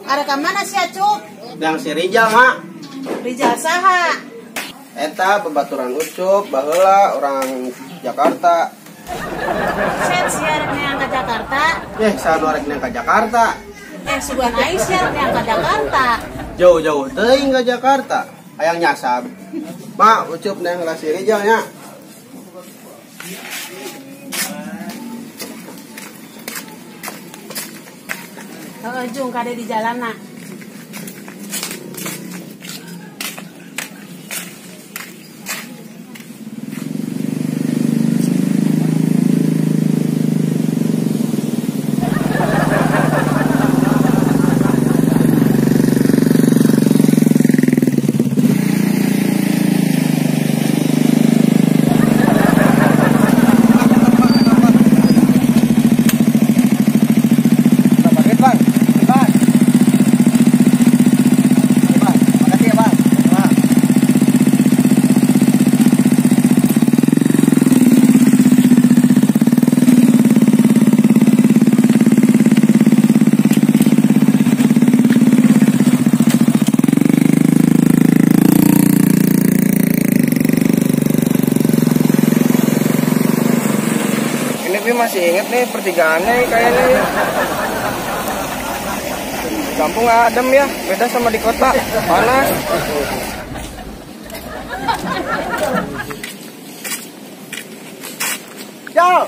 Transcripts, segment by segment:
Ada ke mana sih Acuk? Yang si Rijal mak. Rijal saha? Eta babaturan Ucup baheula orang Jakarta. Set si arek neang ke Jakarta. Sanu arek neang ka Jakarta. Sugan ais si arek neang ke Jakarta. Jauh-jauh teuing ka Jakarta. Hayang nyasab. Mak, Ucup neang ka si Rijal nya. Jung kade di jalan nak. Ini masih inget nih pertigaannya kayaknya ya. Di kampung adem ya, beda sama di kota, panas. Jal!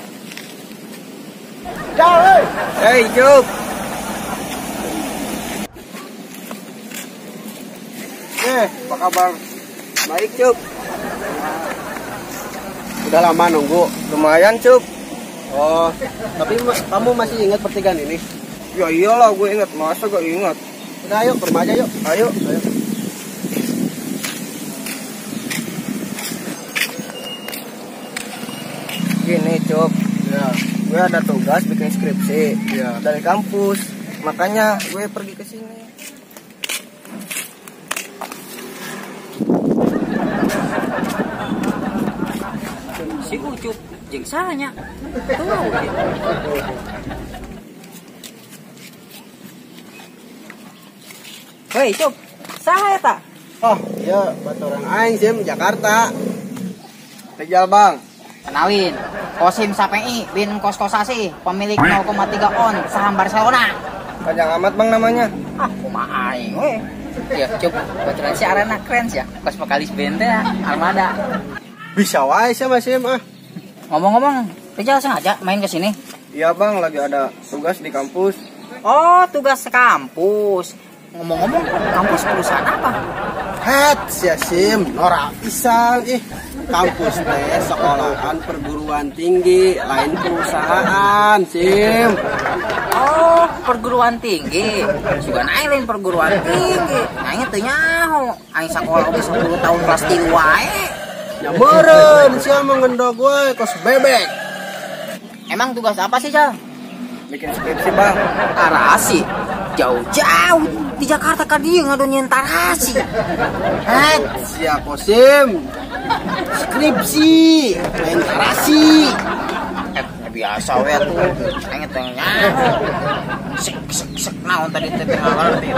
Jal, hei! Hei, Cup! Apa kabar? Baik, Cup. Udah lama nunggu. Lumayan, Cup. Oh, tapi kamu masih ingat pertigaan ini? Ya iyalah, gue inget. Masa gak ingat? Udah ayo, ke rumah aja yuk. Ayo. Gini, Cup. Ya. Gue ada tugas bikin skripsi Ya. dari kampus. Makanya gue pergi ke sini. Si Ucup jeung sahanya. Hei, Cup. Saha eta? Oh, iya, baturan aing sim Jakarta. Rijal, Bang. Kenalin, Kosim Sapei bin Koskosasi, pemilik 0,3 on saham Barcelona. Panjang amat Bang namanya. Kumaha aing we. Ya, Cup, baturan si arena keren ya. Kosmokalis bente Armada. Bisa wae sama sim ah. Ngomong-ngomong, Rijal sengaja main ke sini? Iya Bang, lagi ada tugas di kampus. Oh, tugas kampus. Ngomong-ngomong, kampus perusahaan apa? Het, sia sim, norak pisan Kampus teh sekolahan perguruan tinggi, lain perusahaan, sim. Oh, perguruan tinggi. Juga lain perguruan tinggi. Aing teu nyaho. Aing sakola oge 10 tahun kelas 3 wae. Ya meureun sia mengendog gue kos bebek. Emang tugas apa sih, Jal? Bikin skripsi Bang. Tarasi. Jauh-jauh di Jakarta ka dieu ngadonyeun tarasi. Het, sia Kosim. Skripsi, lain tarasi. Biasa we tuh. Aing teh nyaho. Sek naon tadi teh teh ngarti.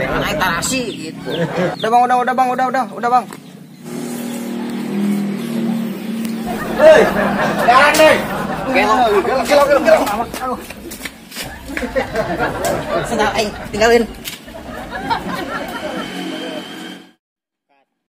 Aing tarasi gitu. Udah Bang, udah Bang. Hei, jalan deh. Gelo. Sedang aing tinggalin.